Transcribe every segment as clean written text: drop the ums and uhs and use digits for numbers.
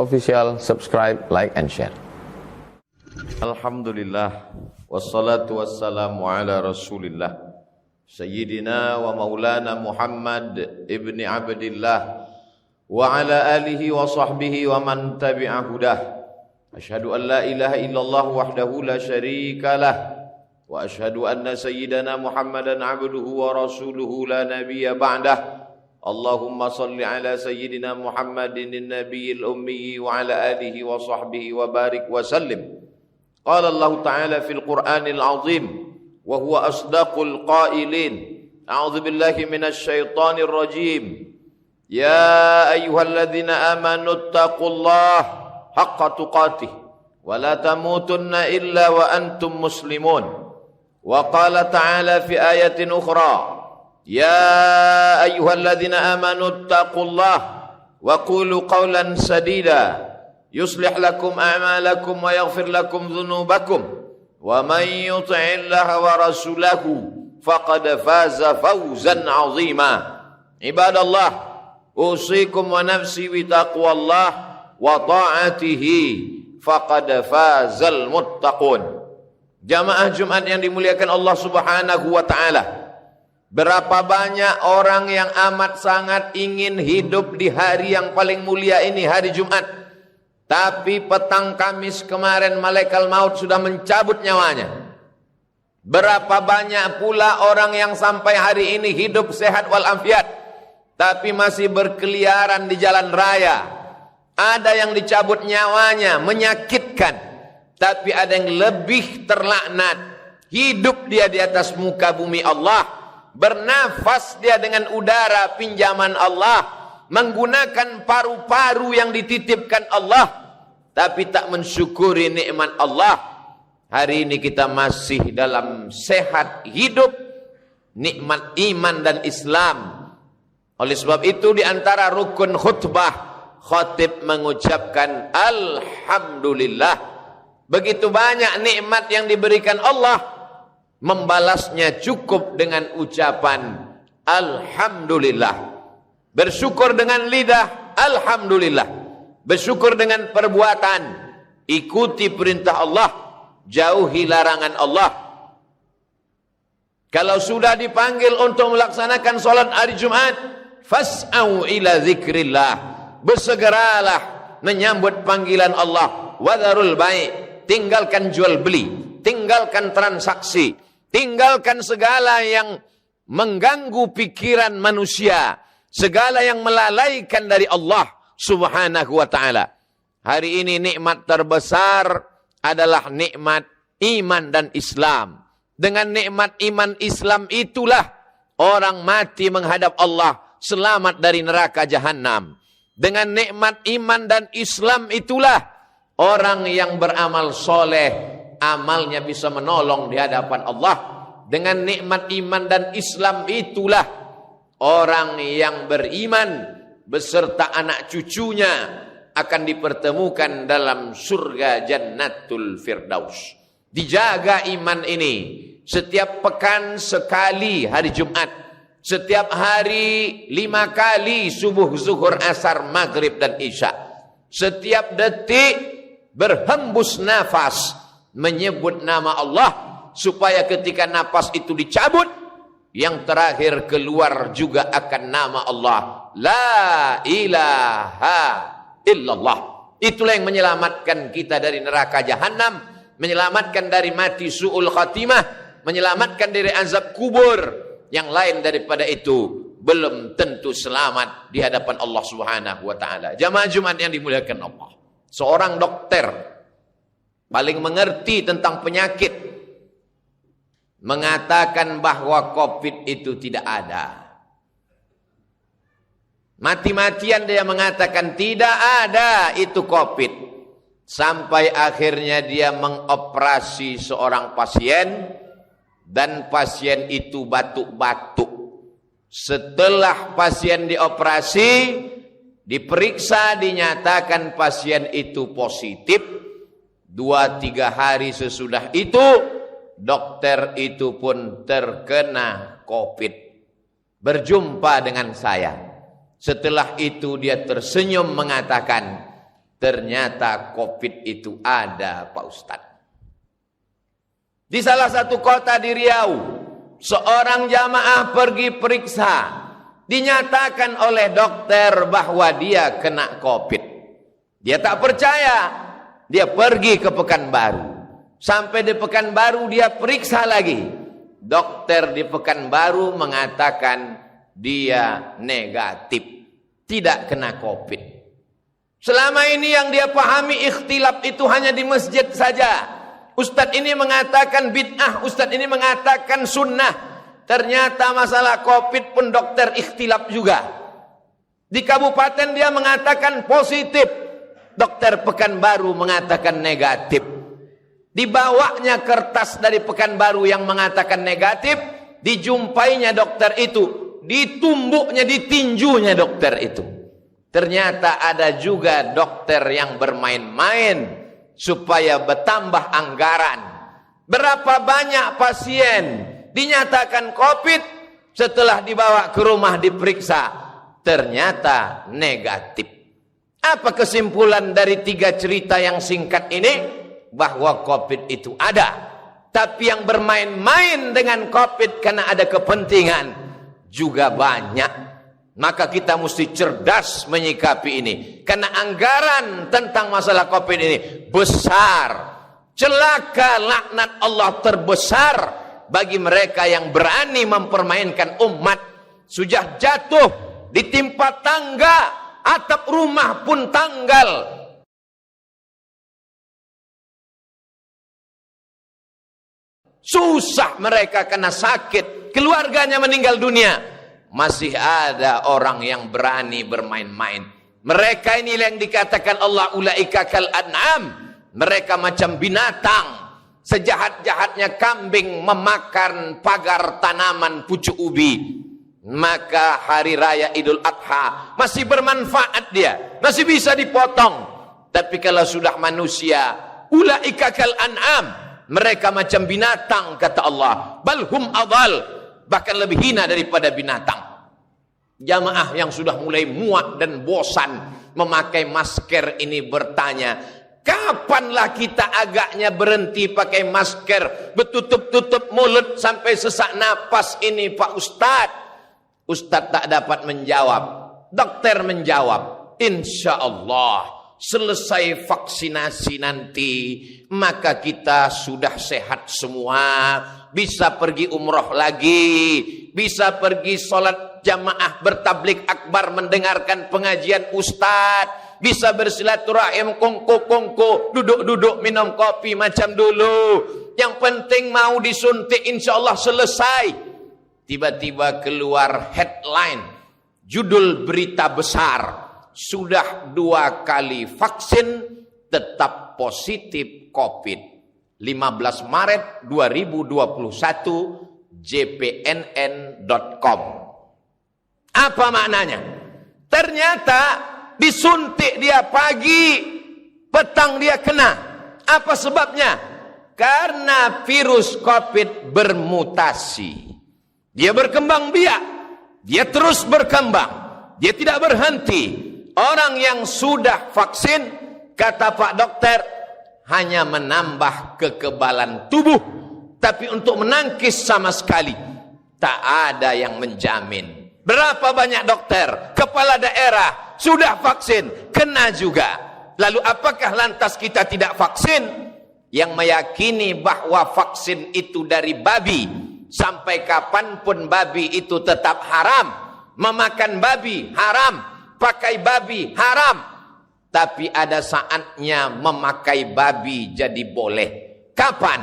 Official, subscribe, like, and share. Alhamdulillah, wassalatu wassalamu ala rasulillah Sayyidina wa maulana Muhammad ibni Abdillah wa ala alihi wa sahbihi wa man tabi'a hudah. Ashhadu an la ilaha illallah wahdahu la syarika lah wa ashhadu anna sayyidana Muhammadan abduhu wa rasuluhu la nabiyya ba'dah. Allahumma salli ala sayyidina Muhammadin nabiyil ummi wa ala alihi wa sahbihi wa barik wa sallim. Qala Allah Ta'ala fil Qur'anil Azim wa huwa asdaqul qailin. A'udzu billahi minasy syaithanir rajim. Ya ayyuhalladzina amanu taqullaha haqqa tuqatih wa la tamutunna illa wa antum muslimun. Wa qala ta'ala fi ayatin ukhra, ya ayyuhalladzina amanu taqullaha wa qulu qawlan sadida yuslih lakum a'malakum wa yaghfir lakum dhunubakum wa man yuti'illaha wa rasulahu faqad faza fawzan 'azima. Ibadallah, usikum wa nafsi bi taqwallah wa ta'atihi faqad fazal muttaqun. Jamaah Jumat yang dimuliakan Allah Subhanahu wa taala, berapa banyak orang yang amat sangat ingin hidup di hari yang paling mulia ini, hari Jumat, tapi petang Kamis kemarin malaikat maut sudah mencabut nyawanya. Berapa banyak pula orang yang sampai hari ini hidup sehat walafiat, tapi masih berkeliaran di jalan raya. Ada yang dicabut nyawanya, menyakitkan. Tapi ada yang lebih terlaknat, hidup dia di atas muka bumi Allah, bernafas dia dengan udara pinjaman Allah, menggunakan paru-paru yang dititipkan Allah, tapi tak mensyukuri nikmat Allah. Hari ini kita masih dalam sehat hidup, nikmat iman dan Islam. Oleh sebab itu di antara rukun khutbah, khatib mengucapkan Alhamdulillah. Begitu banyak nikmat yang diberikan Allah, membalasnya cukup dengan ucapan Alhamdulillah. Bersyukur dengan lidah, Alhamdulillah. Bersyukur dengan perbuatan, ikuti perintah Allah, jauhi larangan Allah. Kalau sudah dipanggil untuk melaksanakan solat hari Jumat, fas'au ila zikrillah, bersegeralah menyambut panggilan Allah. Wadharul bai', tinggalkan jual beli, tinggalkan transaksi, tinggalkan segala yang mengganggu pikiran manusia, segala yang melalaikan dari Allah Subhanahu wa ta'ala. Hari ini nikmat terbesar adalah nikmat iman dan Islam. Dengan nikmat iman Islam itulah orang mati menghadap Allah selamat dari neraka jahanam. Dengan nikmat iman dan Islam itulah orang yang beramal soleh, amalnya bisa menolong di hadapan Allah. Dengan nikmat iman dan Islam itulah orang yang beriman beserta anak cucunya akan dipertemukan dalam surga Jannatul Firdaus. Dijaga iman ini. Setiap pekan sekali hari Jumat. Setiap hari 5 kali subuh, zuhur, asar, maghrib, dan isya. Setiap detik berhembus nafas menyebut nama Allah, supaya ketika nafas itu dicabut, yang terakhir keluar juga akan nama Allah, la ilaha illallah. Itulah yang menyelamatkan kita dari neraka jahanam, menyelamatkan dari mati su'ul khatimah, menyelamatkan dari azab kubur. Yang lain daripada itu belum tentu selamat di hadapan Allah Subhanahu wa taala. Jamaah Jumat yang dimuliakan Allah, seorang dokter paling mengerti tentang penyakit mengatakan bahwa COVID itu tidak ada. Mati-matian dia mengatakan tidak ada itu COVID. Sampai akhirnya dia mengoperasi seorang pasien dan pasien itu batuk-batuk. Setelah pasien dioperasi, diperiksa, dinyatakan pasien itu positif. 2-3 hari sesudah itu, dokter itu pun terkena COVID. Berjumpa dengan saya. Setelah itu dia tersenyum mengatakan, Ternyata COVID itu ada, Pak Ustadz. Di salah satu kota di Riau, seorang jamaah pergi periksa. Dinyatakan oleh dokter bahwa dia kena COVID. Dia tak percaya. Dia pergi ke Pekanbaru. Sampai di Pekanbaru dia periksa lagi. Dokter di Pekanbaru mengatakan dia negatif. Tidak kena COVID. Selama ini yang dia pahami ikhtilaf itu hanya di masjid saja. Ustadz ini mengatakan bid'ah, ustadz ini mengatakan sunnah. Ternyata masalah COVID pun dokter ikhtilaf juga. Di kabupaten dia mengatakan positif. Dokter Pekanbaru mengatakan negatif. Dibawanya kertas dari Pekanbaru yang mengatakan negatif. Dijumpainya dokter itu. Ditumbuknya, ditinjunya dokter itu. Ternyata ada juga dokter yang bermain-main supaya bertambah anggaran. Berapa banyak pasien dinyatakan COVID setelah dibawa ke rumah diperiksa ternyata negatif. Apa kesimpulan dari 3 cerita yang singkat ini? Bahwa COVID itu ada. Tapi yang bermain-main dengan COVID karena ada kepentingan juga banyak. Maka kita mesti cerdas menyikapi ini. Karena anggaran tentang masalah COVID ini besar. Celaka laknat Allah terbesar bagi mereka yang berani mempermainkan umat. Sudah jatuh, ditimpa tangga, atap rumah pun tanggal. Susah mereka kena sakit, keluarganya meninggal dunia. Masih ada orang yang berani bermain-main. Mereka ini yang dikatakan Allah ulaika kal an'am. Mereka macam binatang. Sejahat-jahatnya kambing memakan pagar tanaman pucuk ubi. Maka hari raya Idul Adha masih bermanfaat dia. Masih bisa dipotong. Tapi kalau sudah manusia, ulaika kal an'am. Mereka macam binatang kata Allah. Balhum adal. Bahkan lebih hina daripada binatang. Jamaah yang sudah mulai muak dan bosan memakai masker ini bertanya, kapanlah kita agaknya berhenti pakai masker, bertutup-tutup mulut sampai sesak napas ini Pak Ustadz? Ustadz tak dapat menjawab. Dokter menjawab, insya Allah selesai vaksinasi nanti, maka kita sudah sehat semua, bisa pergi umroh lagi, bisa pergi sholat jamaah bertablik akbar mendengarkan pengajian ustadz, bisa bersilaturahim kongko-kongko, duduk-duduk minum kopi macam dulu. Yang penting mau disuntik insya Allah selesai. Tiba-tiba keluar headline, judul berita besar. Sudah 2 kali vaksin tetap positif COVID. 15 Maret 2021 jpnn.com. Apa maknanya? Ternyata disuntik dia pagi, petang dia kena. Apa sebabnya? Karena virus COVID bermutasi. Dia berkembang biak. Dia terus berkembang. Dia tidak berhenti. Orang yang sudah vaksin, kata Pak Dokter, hanya menambah kekebalan tubuh. Tapi untuk menangkis sama sekali, tak ada yang menjamin. Berapa banyak dokter, kepala daerah, sudah vaksin, kena juga. Lalu apakah lantas kita tidak vaksin? Yang meyakini bahwa vaksin itu dari babi, sampai kapanpun babi itu tetap haram. Memakan babi haram, pakai babi haram. Tapi ada saatnya memakai babi jadi boleh. Kapan?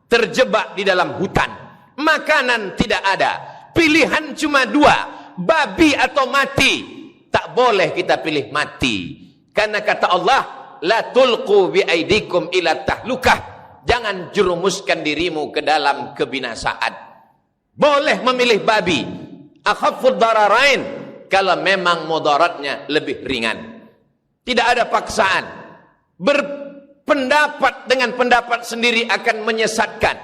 Terjebak di dalam hutan. Makanan tidak ada. Pilihan cuma 2. Babi atau mati. Tak boleh kita pilih mati. Karena kata Allah, la tulqu biaidikum ila tahlukah. Jangan jerumuskan dirimu ke dalam kebinasaan. Boleh memilih babi. Akhaffud dararain. Kalau memang mudaratnya lebih ringan. Tidak ada paksaan. Berpendapat dengan pendapat sendiri akan menyesatkan.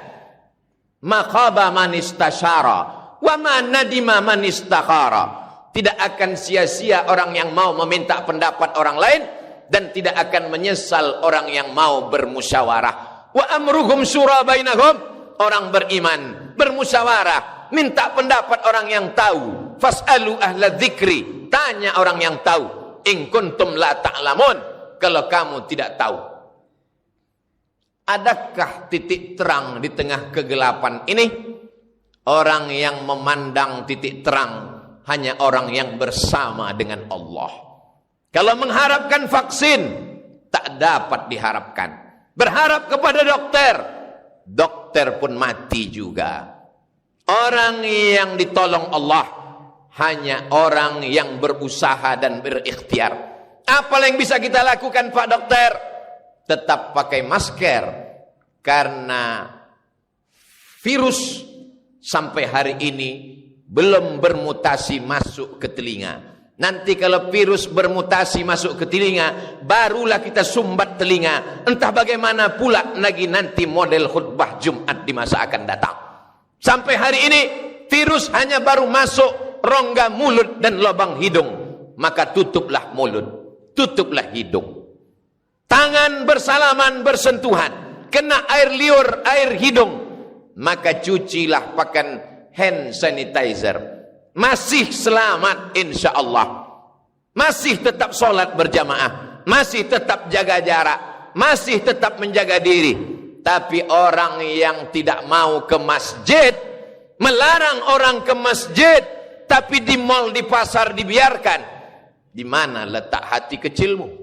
Maqaba man istasyara wa ma nadima man istakhara. Tidak akan sia-sia orang yang mau meminta pendapat orang lain, dan tidak akan menyesal orang yang mau bermusyawarah. Wa amruhum syura bainahum, orang beriman bermusyawarah, minta pendapat orang yang tahu. Fas'alu ahla dzikri, tanya orang yang tahu. In kuntum la ta'lamun, kalau kamu tidak tahu. Adakah titik terang di tengah kegelapan ini? Orang yang memandang titik terang hanya orang yang bersama dengan Allah. Kalau mengharapkan vaksin, tak dapat diharapkan. Berharap kepada dokter, dokter pun mati juga. Orang yang ditolong Allah hanya orang yang berusaha dan berikhtiar. Apa yang bisa kita lakukan, Pak Dokter? Tetap pakai masker, karena virus sampai hari ini belum bermutasi masuk ke telinga. Nanti kalau virus bermutasi masuk ke telinga, barulah kita sumbat telinga. Entah bagaimana pula lagi nanti model khutbah Jumat di masa akan datang. Sampai hari ini virus hanya baru masuk rongga mulut dan lubang hidung. Maka tutuplah mulut, tutuplah hidung. Tangan bersalaman bersentuhan, kena air liur, air hidung, maka cucilah pakai hand sanitizer. Masih selamat insya Allah. Masih tetap sholat berjamaah, masih tetap jaga jarak, masih tetap menjaga diri. Tapi orang yang tidak mau ke masjid, melarang orang ke masjid, tapi di mal, di pasar dibiarkan. Di mana letak hati kecilmu?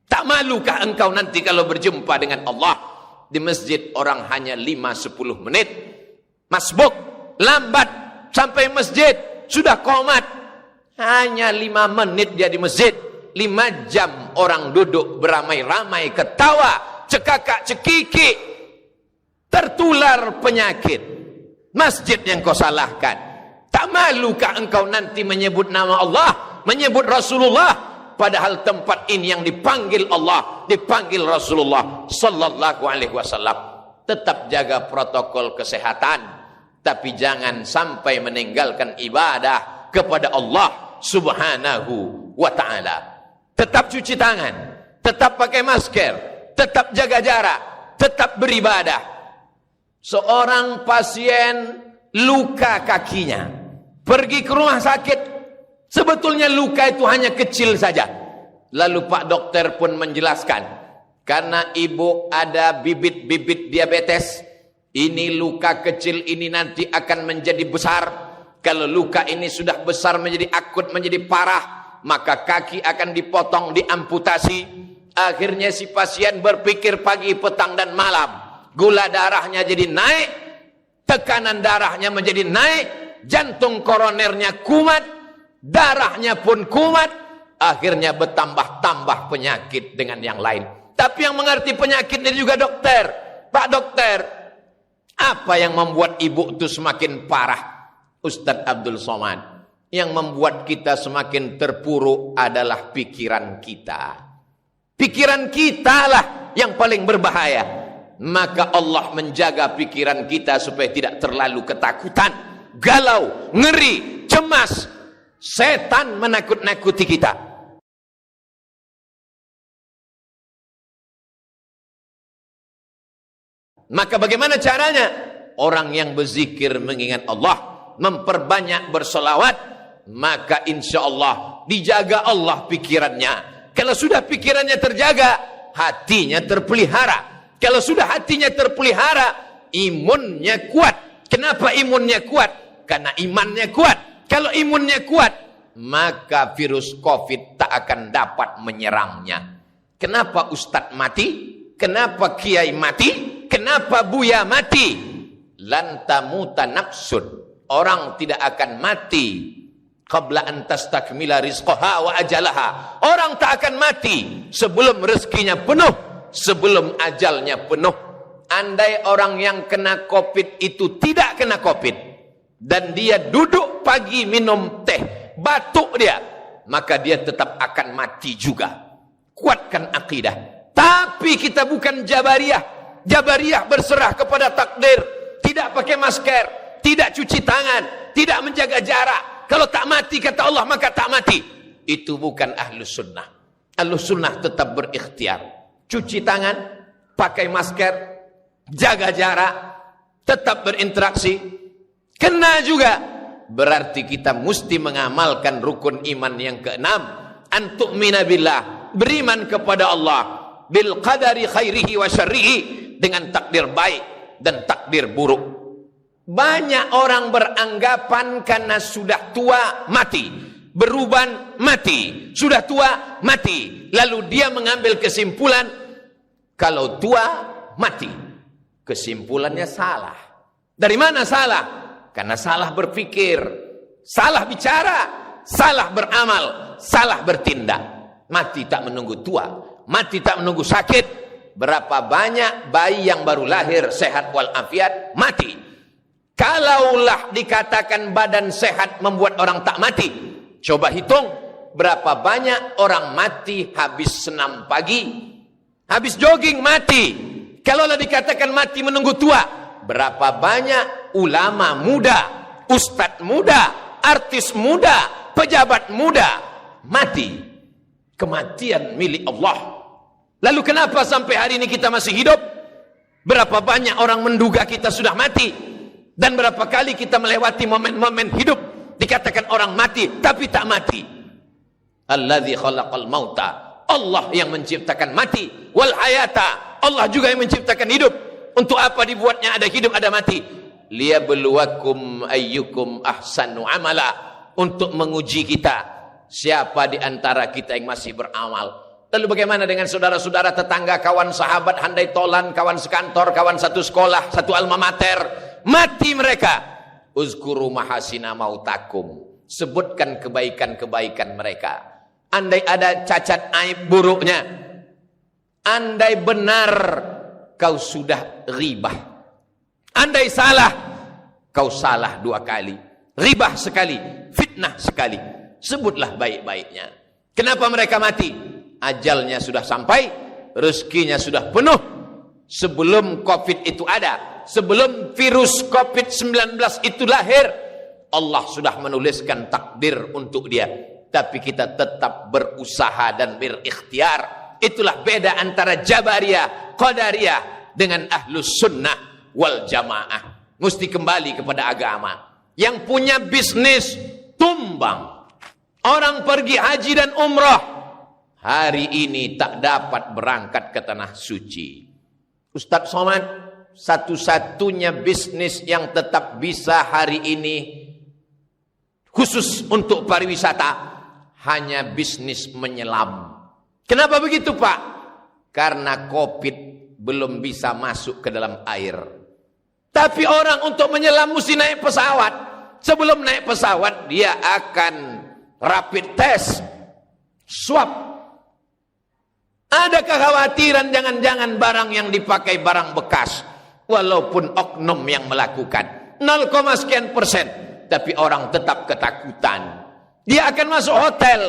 Tak malukah engkau nanti kalau berjumpa dengan Allah? Di masjid orang hanya 5-10 menit. Masbuk, lambat sampai masjid, sudah qomat. Hanya 5 menit dia di masjid. 5 jam orang duduk beramai-ramai, ketawa, cekakak cekiki, tertular penyakit. Masjid yang kau salahkan. Tak malukah engkau nanti menyebut nama Allah, menyebut Rasulullah, padahal tempat ini yang dipanggil Allah, dipanggil Rasulullah sallallahu alaihi wasallam. Tetap jaga protokol kesehatan, tapi jangan sampai meninggalkan ibadah kepada Allah subhanahu wa ta'ala. Tetap cuci tangan, tetap pakai masker, tetap jaga jarak, tetap beribadah. Seorang pasien luka kakinya, pergi ke rumah sakit, sebetulnya luka itu hanya kecil saja. Lalu Pak Dokter pun menjelaskan, karena ibu ada bibit-bibit diabetes, ini luka kecil ini nanti akan menjadi besar. Kalau luka ini sudah besar menjadi akut, menjadi parah, maka kaki akan dipotong, diamputasi. Akhirnya si pasien berpikir pagi, petang dan malam. Gula darahnya jadi naik, tekanan darahnya menjadi naik, jantung koronernya kumat, darahnya pun kumat. Akhirnya bertambah-tambah penyakit dengan yang lain. Tapi yang mengerti penyakit ini juga dokter. Pak Dokter, apa yang membuat ibu itu semakin parah? Ustadz Abdul Somad, yang membuat kita semakin terpuruk adalah pikiran kita. Pikiran kita lah yang paling berbahaya. Maka Allah menjaga pikiran kita supaya tidak terlalu ketakutan, galau, ngeri, cemas. Setan menakut-nakuti kita. Maka bagaimana caranya? Orang yang berzikir mengingat Allah, memperbanyak bersolawat, maka insya Allah dijaga Allah pikirannya. Kalau sudah pikirannya terjaga, hatinya terpelihara. Kalau sudah hatinya terpelihara, imunnya kuat. Kenapa imunnya kuat? Karena imannya kuat. Kalau imunnya kuat, maka virus COVID tak akan dapat menyerangnya. Kenapa Ustadz mati? Kenapa Kiai mati? Kenapa Buya mati? Lan tamuta nafsun. Orang tidak akan mati qabla an tastakmila rizqaha wa ajalaha. Orang tak akan mati sebelum rezekinya penuh, sebelum ajalnya penuh. Andai orang yang kena COVID itu tidak kena COVID, dan dia duduk pagi minum teh, batuk dia, maka dia tetap akan mati juga. Kuatkan akidah. Tapi kita bukan Jabariyah. Jabariyah berserah kepada takdir, tidak pakai masker, tidak cuci tangan, tidak menjaga jarak. Kalau tak mati kata Allah maka tak mati. Itu bukan ahlus sunnah. Ahlussunnah tetap berikhtiar. Cuci tangan, pakai masker, jaga jarak, tetap berinteraksi. Kena juga. Berarti kita mesti mengamalkan rukun iman yang keenam. An tu'mina billah, beriman kepada Allah, bil qadari khairihi wa syarrihi, dengan takdir baik dan takdir buruk. Banyak orang beranggapan karena sudah tua mati, beruban mati, sudah tua mati, lalu dia mengambil kesimpulan kalau tua mati. Kesimpulannya salah. Dari mana salah? Karena salah berpikir, salah bicara, salah beramal, salah bertindak. Mati tak menunggu tua, mati tak menunggu sakit. Berapa banyak bayi yang baru lahir sehat walafiat mati. Kalaulah dikatakan badan sehat membuat orang tak mati, coba hitung berapa banyak orang mati habis senam pagi, habis jogging mati. Kalaulah dikatakan mati menunggu tua, berapa banyak ulama muda, ustadz muda, artis muda, pejabat muda mati. Kematian milik Allah. Lalu kenapa sampai hari ini kita masih hidup? Berapa banyak orang menduga kita sudah mati, dan berapa kali kita melewati momen-momen hidup dikatakan orang mati tapi tak mati. Alladzi khalaqal mauta, Allah yang menciptakan mati, wal hayata, Allah juga yang menciptakan hidup. Untuk apa dibuatnya ada hidup ada mati? Liyabluwakum ayyukum ahsanu amala, untuk menguji kita siapa di antara kita yang masih beramal. Lalu bagaimana dengan saudara-saudara, tetangga, kawan, sahabat, handai tolan, kawan sekantor, kawan satu sekolah, satu alma mater, mati mereka. Uzkuru mahasina mautakum, sebutkan kebaikan-kebaikan mereka. Andai ada cacat aib buruknya, andai benar kau sudah ribah, andai salah kau salah 2 kali, ribah sekali, fitnah sekali, sebutlah baik-baiknya. Kenapa mereka mati? Ajalnya sudah sampai, rezekinya sudah penuh. Sebelum COVID itu ada, sebelum virus COVID-19 itu lahir, Allah sudah menuliskan takdir untuk dia. Tapi kita tetap berusaha dan berikhtiar. Itulah beda antara Jabariyah, Qadariyah dengan Ahlus Sunnah wal Jamaah. Mesti kembali kepada agama. Yang punya bisnis tumbang. Orang pergi haji dan umrah, hari ini tak dapat berangkat ke tanah suci. Ustadz Somad, satu-satunya bisnis yang tetap bisa hari ini khusus untuk pariwisata hanya bisnis menyelam. Kenapa begitu, Pak? Karena COVID belum bisa masuk ke dalam air. Tapi orang untuk menyelam mesti naik pesawat. Sebelum naik pesawat dia akan rapid test, swab. Ada kekhawatiran jangan-jangan barang yang dipakai barang bekas, walaupun oknum yang melakukan 0, sekian%, tapi orang tetap ketakutan. Dia akan masuk hotel,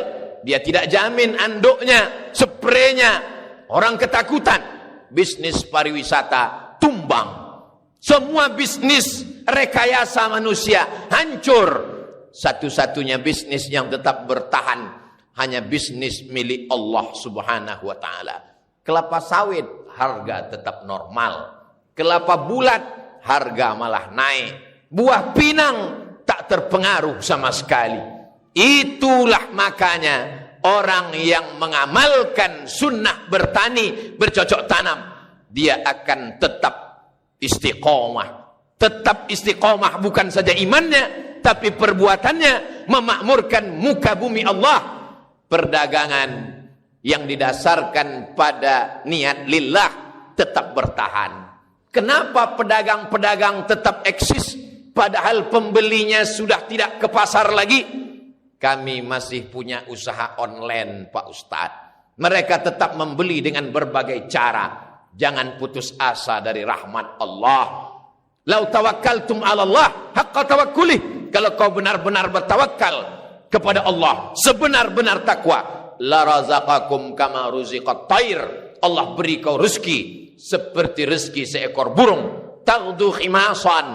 dia tidak jamin anduknya, spraynya, orang ketakutan. Bisnis pariwisata tumbang. Semua bisnis rekayasa manusia hancur. Satu-satunya bisnis yang tetap bertahan hanya bisnis milik Allah subhanahu wa ta'ala. Kelapa sawit harga tetap normal. Kelapa bulat harga malah naik. Buah pinang tak terpengaruh sama sekali. Itulah makanya orang yang mengamalkan sunnah bertani, bercocok tanam, dia akan tetap istiqomah. Tetap istiqomah bukan saja imannya, tapi perbuatannya memakmurkan muka bumi Allah. Perdagangan yang didasarkan pada niat lillah tetap bertahan. Kenapa pedagang-pedagang tetap eksis padahal pembelinya sudah tidak ke pasar lagi? Kami masih punya usaha online, Pak Ustadz. Mereka tetap membeli dengan berbagai cara. Jangan putus asa dari rahmat Allah. Lau tawakkaltum 'ala Allah haqqa tawakkuli. Kalau kau benar-benar bertawakal kepada Allah sebenar-benar takwa, la razaqakum kama ruziqat thair. Allah beri kau rezeki seperti rezeki seekor burung. Taghdu khimasan,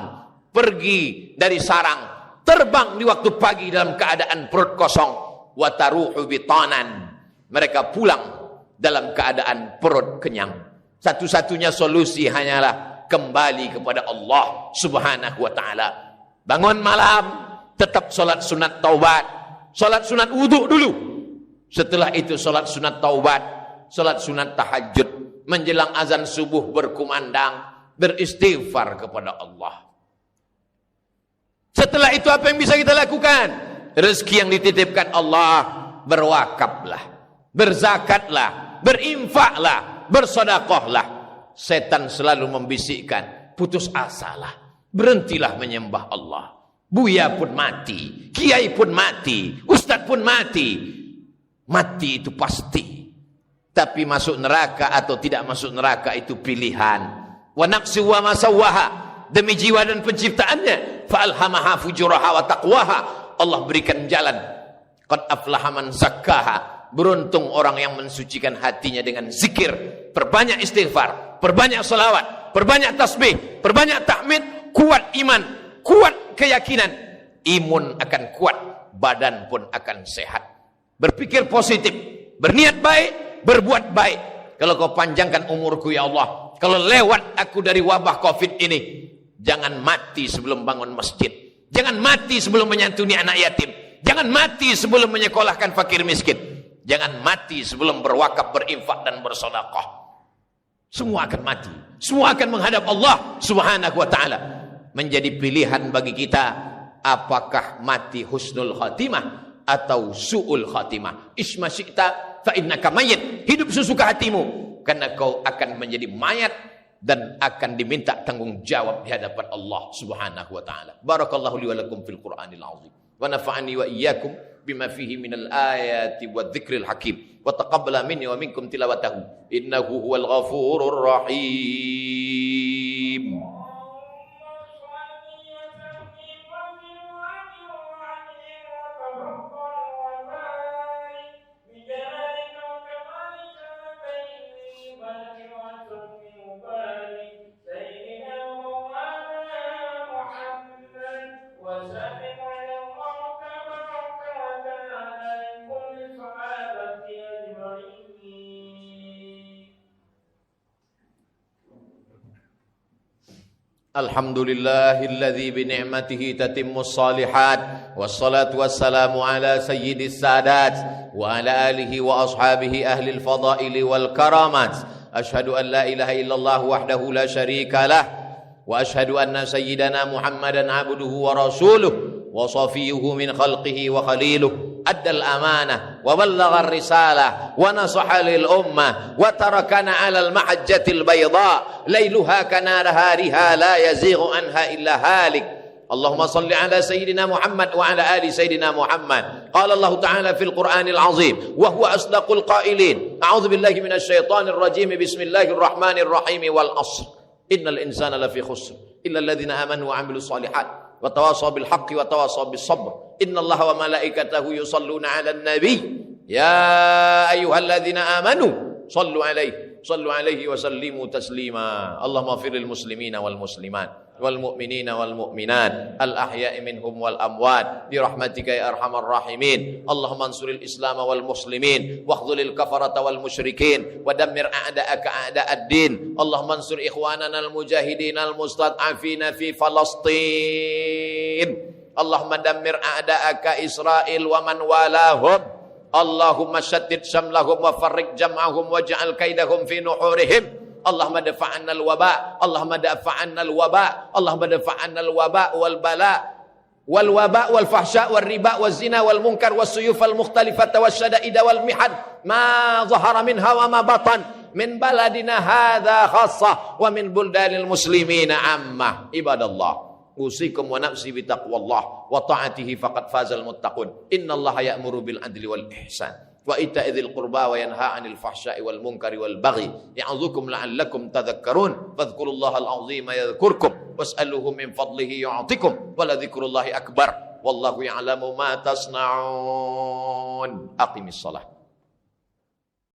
pergi dari sarang, terbang di waktu pagi dalam keadaan perut kosong. Wa taruhu bitanan, mereka pulang dalam keadaan perut kenyang. Satu-satunya solusi hanyalah kembali kepada Allah Subhanahu wa taala. Bangun malam, tetap solat sunat taubat, solat sunat wudu dulu. Setelah itu solat sunat taubat, solat sunat tahajud, menjelang azan subuh berkumandang, beristighfar kepada Allah. Setelah itu apa yang bisa kita lakukan? Rezeki yang dititipkan Allah, berwakaflah, berzakatlah, berinfaklah, bersedekahlah. Setan selalu membisikkan, putus asalah, berhentilah menyembah Allah. Buya pun mati, kiai pun mati, ustaz pun mati. Mati itu pasti. Tapi masuk neraka atau tidak masuk neraka itu pilihan. Wa nafsi wa ma sawwaha, demi jiwa dan penciptaannya. Fa alhamaha fujuraha wa taqwaha. Allah berikan jalan. Qad aflaha man zakkaha. Beruntung orang yang mensucikan hatinya dengan zikir. Perbanyak istighfar, perbanyak selawat, perbanyak tasbih, perbanyak tahmid. Kuat iman, kuat keyakinan. Imun akan kuat, badan pun akan sehat. Berpikir positif, berniat baik, berbuat baik. Kalau kau panjangkan umurku ya Allah, kalau lewat aku dari wabah COVID ini, jangan mati sebelum bangun masjid, jangan mati sebelum menyantuni anak yatim, jangan mati sebelum menyekolahkan fakir miskin, jangan mati sebelum berwakaf, berinfak dan bersedekah. Semua akan mati, semua akan menghadap Allah Subhanahu wa taala. Menjadi pilihan bagi kita, apakah mati husnul khatimah atau su'ul khatimah. Isma syi'ta fa innaka mayyit. Hidup sesuka hatimu, karena kau akan menjadi mayat dan akan diminta tanggung jawab di hadapan Allah Subhanahu wa taala. Barakallahu li wa lakum fil Qur'anil azim. Wa nafa'ani wa iyyakum bima fihi minal ayati wadh-dhikril hakim. Wa taqabbala minni wa minkum tilawatahu. Innahu huwal ghafurur rahim. Alhamdulillahilladzi bi ni'matihi tatimmus shalihat, wassalatu wassalamu ala sayyidis sadat wa ala alihi wa ashabihi ahlil fadaili wal karamat. Asyhadu an la ilaha illallah wahdahu la syarika lah wa asyhadu anna sayyidana Muhammadan abduhu wa rasuluh wa safiyuhu min khalqihi wa khaliluh. Addal amanah wa ballagha risalah wa nasaha lil ummah wa tarakana 'alal mahajjatil bayda lailuha kanahariha la yazighu anha illa halik. Allahumma salli ala sayyidina Muhammad wa ala ali sayyidina Muhammad. Qala Allah ta'ala fil Qur'anil azim wa huwa asdaqul qailin. A'udzu billahi minasy syaithanir rajim. Bismillahirrahmanirrahim. Wal 'ashr. Innal insana lafi khusr illa alladhina amanu wa 'amilus shalihat wa tawasaw bil haqqi wa tawasaw bis sabr. Innallaha wa malaikatahu yusalluna 'alan nabiy ya ayyuhalladzina amanu sallu 'alaihi wa sallimu taslima. Allahumma ighfir lil muslimina wal muslimat wal mu'minina wal mu'minat al ahya'i minhum wal amwat bi rahmatika ya arhamar rahimin. Allahumma ansuril islam wal muslimin wakhdhulil kafarata wal musyrikin wa dammir a'da'aka a'da'ad din. Allahumma ansur ikhwanana al mujahidin al mustad'afina fi Falastin. Allahumma dammir a'da'aka Israel wa man walahum. Allahumma syaddid syamlahum wa farriq jam'ahum waj'al kaidahum fi nuhurihim. Allahumma dafa'anna al-waba, Allahumma dafa'anna al-waba, Allahumma dafa'anna al-waba wal bala wal waba wal fahsya wal riba wal zina wal munkar was suyuf al mukhtalifata was syada'ida wal mihad ma zahara minha wa ma batan min baladina hadza khassah wa min buldanil muslimina ammah. Ibadallah, usikum wa nafsi bi taqwallah wa ta'atihi faqad fazal muttaqun. Innallaha ya'muru bil adli wal ihsan wa ita'idhil qurba wa yanha 'anil fahsya'i wal munkari wal baghi ya'udzukum la'allakum tadhakkarun. Fadhkurullahal 'azima yadhkurkum was'aluhu min fadlihi yu'tikum wa la dzikrullahi akbar wallahu ya'lamu ma tasna'un. Aqimis shalah.